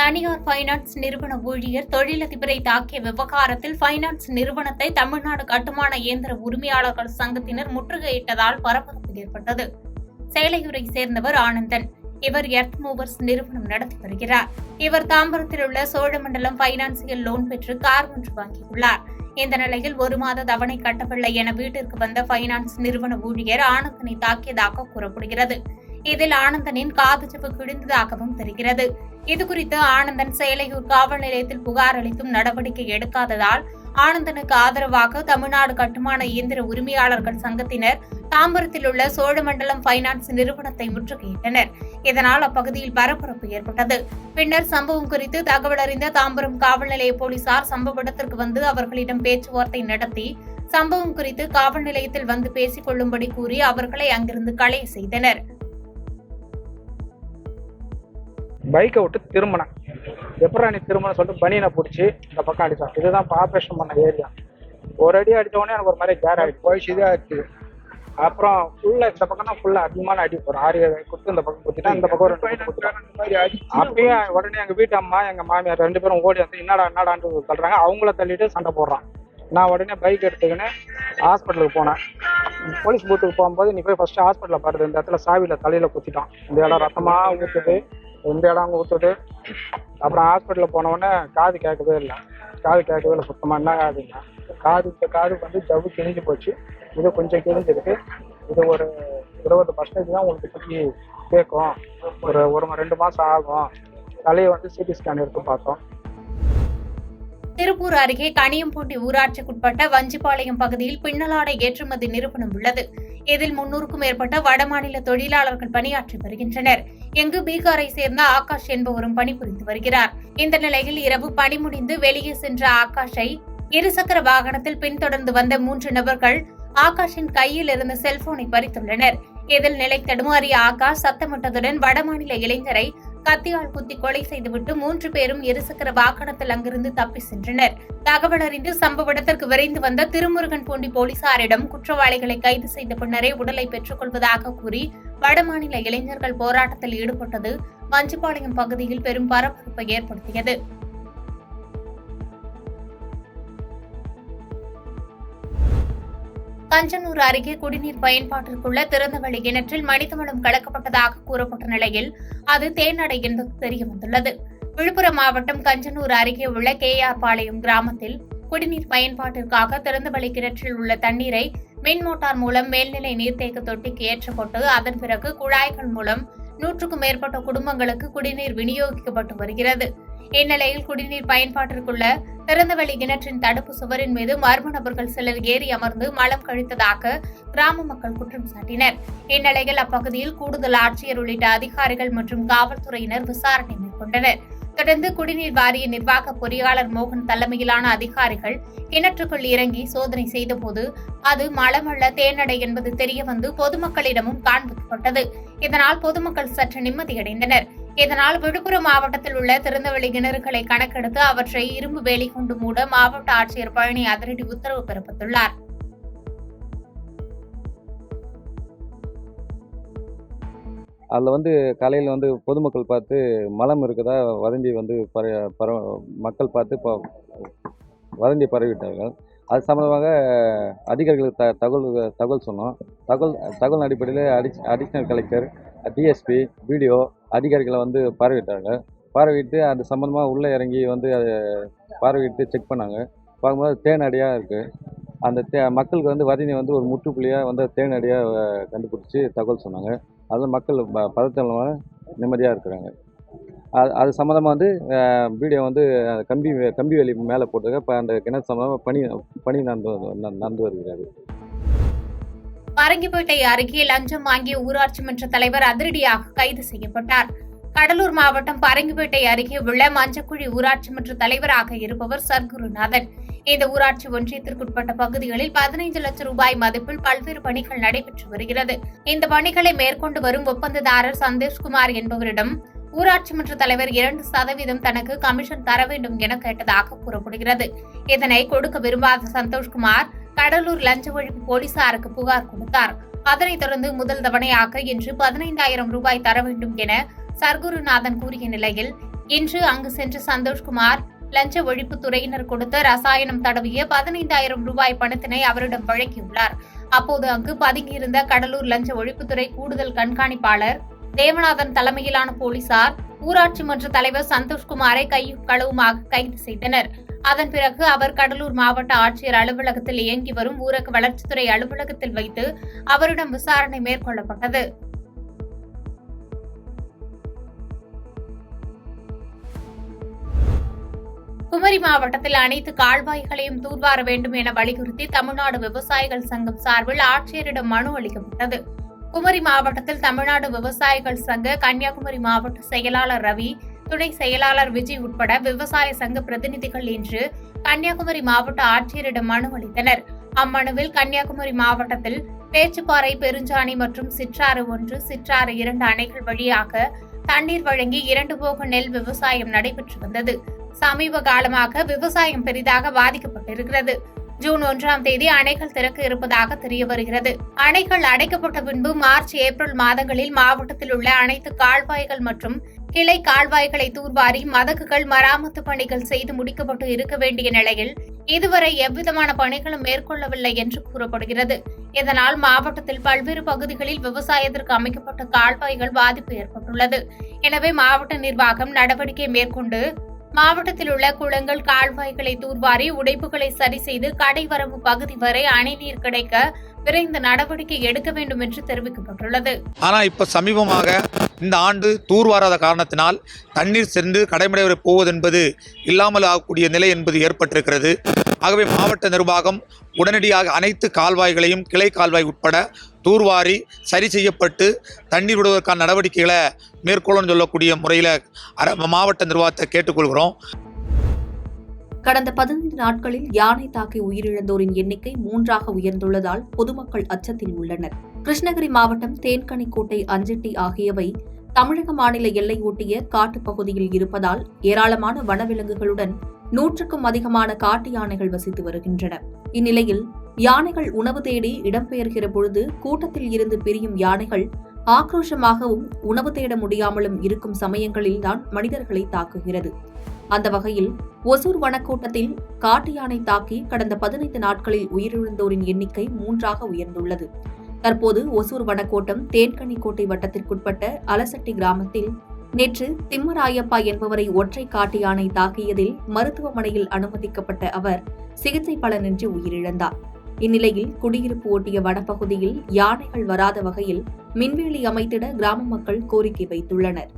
தனியார் பைனான்ஸ் நிறுவன ஊழியர் தொழிலதிபரை தாக்கிய விவகாரத்தில் பைனான்ஸ் நிறுவனத்தை தமிழ்நாடு கட்டுமான இயந்திர உரிமையாளர்கள் சங்கத்தினர் முற்றுகையிட்டதால் பரபரப்பு ஏற்பட்டது. சேலையூரை சேர்ந்தவர் ஆனந்தன். இவர் எர்த் மூவர்ஸ் நிறுவனம் நடத்தி வருகிறார். இவர் தாம்பரத்தில் உள்ள சோழமண்டலம் பைனான்சியல் லோன் பெற்று கார் ஒன்று வாங்கியுள்ளார். இந்த நிலையில் 1 மாத தவணை கட்டவில்லை என வீட்டிற்கு வந்த பைனான்ஸ் நிறுவன ஊழியர் ஆனந்தனை தாக்கியதாக கூறப்படுகிறது. இதில் ஆனந்தனின் காதுச்சவு கிழிந்ததாகவும் தெரிகிறது. இதுகுறித்து ஆனந்தன் சேலையூர் காவல் நிலையத்தில் புகார் அளித்தும் நடவடிக்கை எடுக்காததால் ஆனந்தனுக்கு ஆதரவாக தமிழ்நாடு கட்டுமான இயந்திர உரிமையாளர்கள் சங்கத்தினர் தாம்பரத்தில் உள்ள சோழமண்டலம் பைனான்ஸ் நிறுவனத்தை முற்றுகையிட்டனர். இதனால் அப்பகுதியில் பரபரப்பு ஏற்பட்டது. பின்னர் சம்பவம் குறித்து தகவல் அறிந்த தாம்பரம் காவல் நிலைய போலீசார் சம்பவ இடத்திற்கு வந்து அவர்களிடம் பேச்சுவார்த்தை நடத்தி சம்பவம் குறித்து காவல் நிலையத்தில் வந்து பேசிக் கொள்ளும்படி கூறி அவர்களை அங்கிருந்து களைய செய்தனர். பைக்கை விட்டு திரும்பினேன். எப்படா நீ திரும்பணும் சொல்லிட்டு பனியனை பிடிச்சி இந்த பக்கம் அடித்தான். இதுதான் ஆப்ரேஷன் பண்ண ஏரியா. ஒரு அடி அடித்தோடனே எனக்கு ஒரு மாதிரி கேர் ஆகிடுச்சு, போயிடுச்சுதான் ஆச்சு. அப்புறம் ஃபுல்லாக இந்த பக்கம் தான் ஃபுல்லாக அதிகமான அடி, ஒரு 6 குத்து இந்த பக்கம் குத்திட்டா, இந்த பக்கம் 2 குத்திட்டான். அப்பயே உடனே எங்கள் வீட்டு அம்மா எங்கள் மாமியார் 2 பேரும் ஓடி வந்து என்னடான்னு சொல்கிறாங்க. அவங்கள தள்ளிட்டு சண்டை போடுறான். நான் உடனே பைக் எடுத்துக்கின்னு ஹாஸ்பிட்டலுக்கு போனேன். போலீஸ் பூத்துக்கு போகும்போது நீ போய் ஃபஸ்ட்டு ஹாஸ்பிட்டலில் பாருது, இந்த இடத்துல சாவியில் தலையில் குத்திட்டான், இந்த இடம் ரத்தமாக ஊற்றுது, இந்த இடம் அங்கே ஊற்றுது. அப்புறம் ஹாஸ்பிட்டலில் போனவுடனே காது கேட்கவே இல்லை சுத்தமாக. என்ன காதுங்க, காது வந்து ஜவ்வு கிழிஞ்சு போச்சு. இது கொஞ்சம் கிழிஞ்சிருக்கு. இது ஒரு 20% தான் உங்களுக்கு சுற்றி கேட்கும். ஒரு 2 மாதம் ஆகும். தலையை வந்து சிடி ஸ்கேன் எடுத்து பார்த்தோம். திருப்பூர் அருகே கனியம்பூண்டி ஊராட்சிக்குட்பட்ட வஞ்சிபாளையம் பகுதியில் பின்னலாடை ஏற்றுமதி நிறுவனம் உள்ளது. இதில் 300க்கும் மேற்பட்ட வடமாநில தொழிலாளர்கள் பணியாற்றி வருகின்றனர். இங்கு பீகாரை சேர்ந்த ஆகாஷ் என்பவரும் பணிபுரிந்து வருகிறார். இந்த நிலையில் இரவு பணி முடிந்து வெளியே சென்ற ஆகாஷை இருசக்கர வாகனத்தில் பின்தொடர்ந்து வந்த 3 நபர்கள் ஆகாஷின் கையில் இருந்த செல்போனை பறித்துள்ளனர். இதில் நிலை தடுமாறிய ஆகாஷ் சத்தமிட்டதுடன் வடமாநில இளைஞரை கத்தியால் குத்தி கொலை செய்துவிட்டு 3 பேரும் இருசக்கர வாகனத்தில் அங்கிருந்து தப்பி சென்றனர். தகவல் அறிந்து சம்பவ இடத்திற்கு விரைந்து வந்த திருமுருகன் பூண்டி போலீசாரிடம் குற்றவாளிகளை கைது செய்த பின்னரே உடலை பெற்றுக் கொள்வதாக கூறி வடமாநில இளைஞர்கள் போராட்டத்தில் ஈடுபட்டது வஞ்சிபாளையம் பகுதியில் பெரும் பரபரப்பை ஏற்படுத்தியது. கஞ்சனூர் அருகே குடிநீர் பயன்பாட்டிற்குள்ள திறந்தவெளி கிணற்றில் மனிதவளம் கலக்கப்பட்டதாக கூறப்பட்ட நிலையில் அது தேனடை என்பது தெரியவந்துள்ளது. விழுப்புரம் மாவட்டம் கஞ்சனூர் அருகே உள்ள கேஆர் பாளையம் கிராமத்தில் குடிநீர் பயன்பாட்டிற்காக திறந்தவெளி கிணற்றில் உள்ள தண்ணீரை மின் மோட்டார் மூலம் மேல்நிலை நீர்த்தேக்க தொட்டிக்கு ஏற்றப்பட்டு அதன் பிறகு குழாய்கள் மூலம் 100க்கும் மேற்பட்ட குடும்பங்களுக்கு குடிநீர் விநியோகிக்கப்பட்டு வருகிறது. இந்நிலையில் குடிநீர் பயன்பாட்டிற்குள்ள திறந்தவெளி கிணற்றின் தடுப்பு சுவரின் மீது மர்ம நபர்கள் சிலர் ஏறி அமர்ந்து மலம் கழித்ததாக கிராம மக்கள் குற்றம் சாட்டினர். இந்நிலையில் அப்பகுதியில் கூடுதல் ஆட்சியர் உள்ளிட்ட அதிகாரிகள் மற்றும் காவல்துறையினர் விசாரணை மேற்கொண்டனர். தொடர்ந்து குடிநீர் வாரிய நிர்வாக பொறியாளர் மோகன் தலைமையிலான அதிகாரிகள் கிணற்றுக்குள் இறங்கி சோதனை செய்தபோது அது மலமல்ல தேனடை என்பது தெரியவந்து பொதுமக்களிடமும் காண்பிக்கப்பட்டது. இதனால் பொதுமக்கள் சற்று நிம்மதியடைந்தனர். இதனால் விழுப்புரம் மாவட்டத்தில் உள்ள திறந்தவெளி கிணறுகளை கணக்கெடுத்து அவற்றை இரும்பு வேலி கொண்டு மூட மாவட்ட ஆட்சியர் பழனி அதிரடி உத்தரவு பிறப்பித்துள்ளார். அதில் காலையில் பொதுமக்கள் பார்த்து மலம் இருக்குதா வதந்தி மக்கள் பார்த்து வதந்தி பரவிட்டார்கள். அது சம்பந்தமாக அதிகாரிகளுக்கு தகவல் சொன்னோம். தகவல் அடிப்படையில் அடிஷனல் கலெக்டர், டிஎஸ்பி, பிடிஓ அதிகாரிகளை பார்வையிட்டார்கள். பார்வையிட்டு அது சம்பந்தமாக உள்ளே இறங்கி அதை பார்வையிட்டு செக் பண்ணாங்க. பார்க்கும்போது தேனடியாக இருக்குது. அந்த மக்களுக்கு வதந்தி ஒரு முற்றுப்புள்ளியாக தேனடியாக கண்டுபிடிச்சி தகவல் சொன்னாங்க. அதில் மக்கள் பதற்றமான நிம்மதியாக இருக்கிறாங்க. அது சம்மந்தமாக வீடியோ கம்பி வேலி மேலே போட்டுருக்க. இப்போ அந்த கிணறு சம்மந்தமாக பணி நடந்து வருகிறது. பரங்கிப்பேட்டை அருகே லஞ்சம் வாங்கிய ஊராட்சி மன்ற தலைவர் அதிரடியாக கைது செய்யப்பட்டார். கடலூர் மாவட்டம் பரங்கிப்பேட்டை அருகே உள்ள மஞ்சக்குழி ஊராட்சி மன்ற தலைவராக இருப்பவர் சர்க்குருநாதன். இந்த ஊராட்சி ஒன்றியத்திற்குட்பட்ட பகுதிகளில் 15 லட்சம் ரூபாய் மதிப்பில் பல்வேறு பணிகள் நடைபெற்று வருகிறது. இந்த பணிகளை மேற்கொண்டு வரும் ஒப்பந்ததாரர் சந்தேஷ்குமார் என்பவரிடம் ஊராட்சி மன்ற தலைவர் 2% தனக்கு கமிஷன் தர வேண்டும் என கேட்டதாக கூறப்படுகிறது. இதனை கொடுக்க விரும்பாத சந்தோஷ்குமார் கடலூர் லஞ்ச ஒழிப்பு போலீசாருக்கு புகார் கொடுத்தார். அதனைத் தொடர்ந்து முதல் தவணையாக இன்று 15,000 ரூபாய் தர வேண்டும் என சர்க்குருநாதன் கூறிய நிலையில் இன்று அங்கு சென்ற சந்தோஷ்குமார் லஞ்ச ஒழிப்புத் துறையினர் கொடுத்த ரசாயனம் தடவிய 15,000 ரூபாய் பணத்தினை அவரிடம் வழங்கியுள்ளார். அப்போது அங்கு பதுங்கியிருந்த கடலூர் லஞ்ச ஒழிப்புத்துறை கூடுதல் கண்காணிப்பாளர் தேவநாதன் தலைமையிலான போலீசார் ஊராட்சி மன்ற தலைவர் சந்தோஷ்குமாரை கையும் களவுமாக கைது செய்தனர். அதன் பிறகு அவர் கடலூர் மாவட்ட ஆட்சியர் அலுவலகத்தில் இயங்கி வரும் ஊரக வளர்ச்சித்துறை அலுவலகத்தில் வைத்து அவரிடம் விசாரணை மேற்கொள்ளப்பட்டது. குமரி மாவட்டத்தில் அனைத்து கால்வாய்களையும் தூர்வார வேண்டும் என வலியுறுத்தி தமிழ்நாடு விவசாயிகள் சங்கம் சார்பில் ஆட்சியரிடம் மனு அளிக்கப்பட்டது. குமரி மாவட்டத்தில் தமிழ்நாடு விவசாயிகள் சங்க கன்னியாகுமரி மாவட்ட செயலாளர் ரவி, துணை செயலாளர் விஜய் உட்பட விவசாய சங்க பிரதிநிதிகள் இன்று கன்னியாகுமரி மாவட்ட ஆட்சியரிடம் மனு அளித்தனர். அம்மனுவில் கன்னியாகுமரி மாவட்டத்தில் பேச்சுப்பாறை, பெருஞ்சாணி மற்றும் சிற்றாறு 1, சிற்றாறு 2 அணைகள் வழியாக தண்ணீர் வழங்கி 2 போக நெல் விவசாயம் நடைபெற்று வந்தது. சமீப காலமாக விவசாயம் பெரிதாக பாதிக்கப்பட்டிருக்கிறது. ஜூன் 1ஆம் தேதி அணைகள் திறக்க இருப்பதாக தெரிய வருகிறது. அணைகள் அடைக்கப்பட்ட பின்பு மார்ச், ஏப்ரல் மாதங்களில் மாவட்டத்தில் உள்ள அனைத்து கால்வாய்கள் மற்றும் கிளை கால்வாய்களை தூர்வாரி மதகுகள் மராமத்து பணிகள் செய்து முடிக்கப்பட்டு இருக்க வேண்டிய நிலையில் இதுவரை எவ்விதமான பணிகளும் மேற்கொள்ளவில்லை என்று கூறப்படுகிறது. இதனால் மாவட்டத்தில் பல்வேறு பகுதிகளில் விவசாயத்திற்கு அமைக்கப்பட்ட கால்வாய்கள் பாதிப்பு ஏற்பட்டுள்ளது. எனவே மாவட்ட நிர்வாகம் நடவடிக்கை மேற்கொண்டு மாவட்டத்தில் உள்ள குளங்கள், கால்வாய்களை தூர்வாரி உடைப்புகளை சரி செய்து கடைவரம்பு பகுதி வரை அணைநீர் கிடைக்க விரைந்து நடவடிக்கை எடுக்க வேண்டும் என்று தெரிவிக்கப்பட்டுள்ளது. ஆனா இப்ப சமீபமாக இந்த ஆண்டு தூர்வாராத காரணத்தினால் தண்ணீர் சென்று கடைமடை வரை போவதென்பது இல்லாமல் ஆகக்கூடிய நிலை என்பது ஏற்பட்டிருக்கிறது. ஆகவே மாவட்ட நிர்வாகம் உடனடியாக அனைத்து கால்வாய்களையும் கிளை கால்வாய் உட்பட தூர்வாரி சரி செய்யப்பட்டு தண்ணீர் விடுவதற்கான நடவடிக்கைகளை மேற்கொள்ளணும்னு சொல்லக்கூடிய முறையில் மாவட்ட நிர்வாகத்தை கேட்டுக்கொள்கிறோம். கடந்த 15 நாட்களில் யானை தாக்கி உயிரிழந்தோரின் எண்ணிக்கை 3ஆக உயர்ந்துள்ளதால் பொதுமக்கள் அச்சத்தில் உள்ளனர். கிருஷ்ணகிரி மாவட்டம் தேன்கனிக்கோட்டை, அஞ்சட்டி ஆகியவை தமிழக மாநில எல்லை ஒட்டிய காட்டுப்பகுதியில் இருப்பதால் ஏராளமான வனவிலங்குகளுடன் 100க்கும் அதிகமான காட்டு யானைகள் வசித்து வருகின்றன. இந்நிலையில் யானைகள் உணவு தேடி இடம்பெயர்கிற பொழுது கூட்டத்தில் இருந்து பிரியும் யானைகள் ஆக்ரோஷமாகவும் உணவு தேட முடியாமலும் இருக்கும் சமயங்களில்தான் மனிதர்களை தாக்குகிறது. அந்த வகையில் ஒசூர் வனக்கோட்டத்தில் காட்டு யானை தாக்கி கடந்த 15 நாட்களில் உயிரிழந்தோரின் எண்ணிக்கை 3ஆக உயர்ந்துள்ளது. தற்போது ஒசூர் வனக்கோட்டம் தேன்கனிக்கோட்டை வட்டத்திற்குட்பட்ட அலசட்டி கிராமத்தில் நேற்று திம்மராயப்பா என்பவரை ஒற்றை காட்டு யானை தாக்கியதில் மருத்துவமனையில் அனுமதிக்கப்பட்ட அவர் சிகிச்சை பலனின்றி உயிரிழந்தார். இந்நிலையில் குடியிருப்பு ஒட்டிய வனப்பகுதியில் யானைகள் வராத வகையில் மின்வேலி அமைத்திட கிராம மக்கள் கோரிக்கை வைத்துள்ளனர்.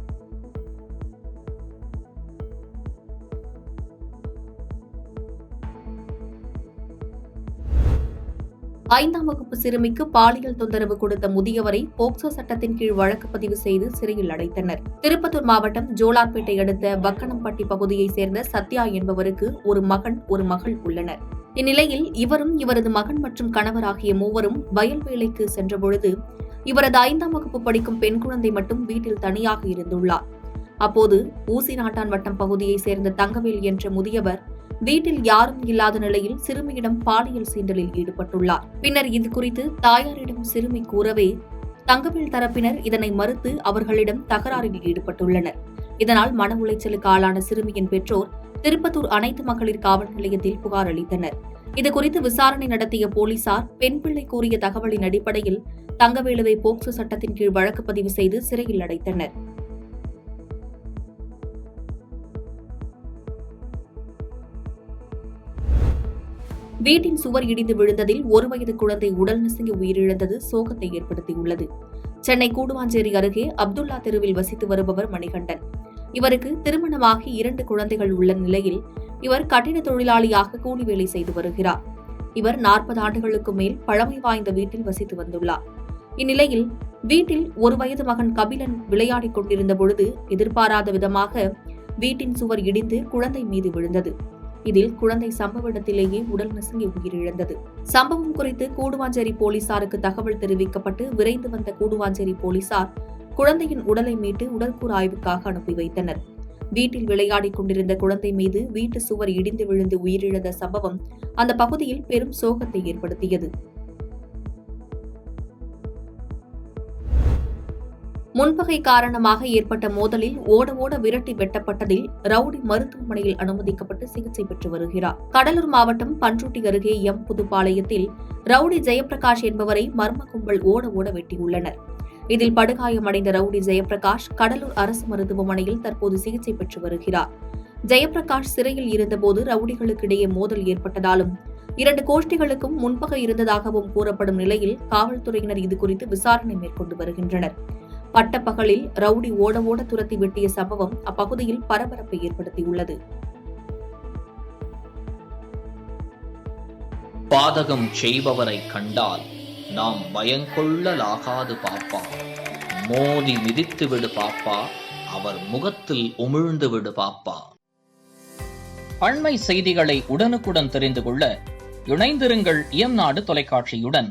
ஐந்தாம் வகுப்பு சிறுமிக்கு பாலியல் தொந்தரவு கொடுத்த முதியவரை போக்சோ சட்டத்தின் கீழ் வழக்கு பதிவு செய்து சிறையில் அடைத்தனர். திருப்பத்தூர் மாவட்டம் ஜோலார்பேட்டை அடுத்த பக்கனம்பட்டி பகுதியைச் சேர்ந்த சத்யா என்பவருக்கு ஒரு மகன், ஒரு மகள் உள்ளனர். இந்நிலையில் இவரும் இவரது மகன் மற்றும் கணவர் ஆகிய மூவரும் வயல் வேலைக்கு சென்றபொழுது இவரது 5ஆம் வகுப்பு படிக்கும் பெண் குழந்தை மட்டும் வீட்டில் தனியாக இருந்துள்ளார். அப்போது ஊசி நாட்டான் வட்டம் பகுதியைச் சேர்ந்த தங்கவேல் என்ற முதியவர் வீட்டில் யாரும் இல்லாத நிலையில் சிறுமியிடம் பாலியல் சீண்டலில் ஈடுபட்டுள்ளார். பின்னர் இது குறித்து தாயாரிடம் சிறுமி கூறவே தங்கவேல் தரப்பினர் இதனை மறுத்து அவர்களிடம் தகராறில் ஈடுபட்டுள்ளனர். இதனால் மன உளைச்சலுக்கு ஆளான சிறுமியின் பெற்றோர் திருப்பத்தூர் அனைத்து மகளிர் காவல் நிலையத்தில் புகார் அளித்தனர். இதுகுறித்து விசாரணை நடத்திய போலீசார் பெண் பிள்ளை கூறிய தகவலின் அடிப்படையில் தங்கவேலுவை போக்சோ சட்டத்தின் கீழ் வழக்கு பதிவு செய்து சிறையில் அடைத்தனர். வீட்டின் சுவர் இடிந்து விழுந்ததில் 1 வயது குழந்தை உடல் நசுங்கி உயிரிழந்தது சோகத்தை ஏற்படுத்தியுள்ளது. சென்னை கூடுவாஞ்சேரி அருகே அப்துல்லா தெருவில் வசித்து வருபவர் மணிகண்டன். இவருக்கு திருமணமாகி 2 குழந்தைகள் உள்ள நிலையில் இவர் கட்டிட தொழிலாளியாக கூலி வேலை செய்து வருகிறார். இவர் 40 ஆண்டுகளுக்கு மேல் பழமை வாய்ந்த வீட்டில் வசித்து வந்துள்ளார். இந்நிலையில் வீட்டில் 1 வயது மகன் கபிலன் விளையாடிக் கொண்டிருந்த பொழுது எதிர்பாராத விதமாக வீட்டின் சுவர் இடிந்து குழந்தை மீது விழுந்தது. இதில் குழந்தை சம்பவ இடத்திலேயே உடல் நசுங்கி உயிரிழந்தது. சம்பவம் குறித்து கூடுவாஞ்சேரி போலீசாருக்கு தகவல் தெரிவிக்கப்பட்டு விரைந்து வந்த கூடுவாஞ்சேரி போலீசார் குழந்தையின் உடலை மீட்டு உடற்கூறு ஆய்வுக்காக அனுப்பி வைத்தனர். வீட்டில் விளையாடிக் கொண்டிருந்த குழந்தை மீது வீட்டு சுவர் இடிந்து விழுந்து உயிரிழந்த சம்பவம் அந்த பகுதியில் பெரும் சோகத்தை ஏற்படுத்தியது. முன்பகை காரணமாக ஏற்பட்ட மோதலில் ஓட ஓட விரட்டி வெட்டப்பட்டதில் ரவுடி மருத்துவமனையில் அனுமதிக்கப்பட்டு சிகிச்சை பெற்று வருகிறார். கடலூர் மாவட்டம் பண்ருட்டி அருகே எம் புதுப்பாளையத்தில் ரவுடி ஜெயபிரகாஷ் என்பவரை மர்ம கும்பல் ஓட ஓட வெட்டியுள்ளனர். இதில் படுகாயமடைந்த ரவுடி ஜெயபிரகாஷ் கடலூர் அரசு மருத்துவமனையில் தற்போது சிகிச்சை பெற்று வருகிறார். ஜெயபிரகாஷ் சிறையில் இருந்தபோது ரவுடிகளுக்கிடையே மோதல் ஏற்பட்டதாலும் 2 கோஷ்டிகளுக்கும் முன்பகை இருந்ததாகவும் கூறப்படும் நிலையில் காவல்துறையினர் இதுகுறித்து விசாரணை மேற்கொண்டு வருகின்றனர். பட்டப்பகலில் ரவுடி ஓட ஓட துரத்தி வெட்டிய சம்பவம் அப்பகுதியில் பரபரப்பை ஏற்படுத்தியுள்ளது. பாதகம் செய்பவரை கண்டால் நாம் பயங்கொள்ளலாகாது பாப்பா. மோதி மிதித்து விடு பாப்பா, அவர் முகத்தில் உமிழ்ந்து விடு பாப்பா. அண்மை செய்திகளை உடனுக்குடன் தெரிந்து கொள்ள இணைந்திருங்கள் எம் நாடு தொலைக்காட்சியுடன்.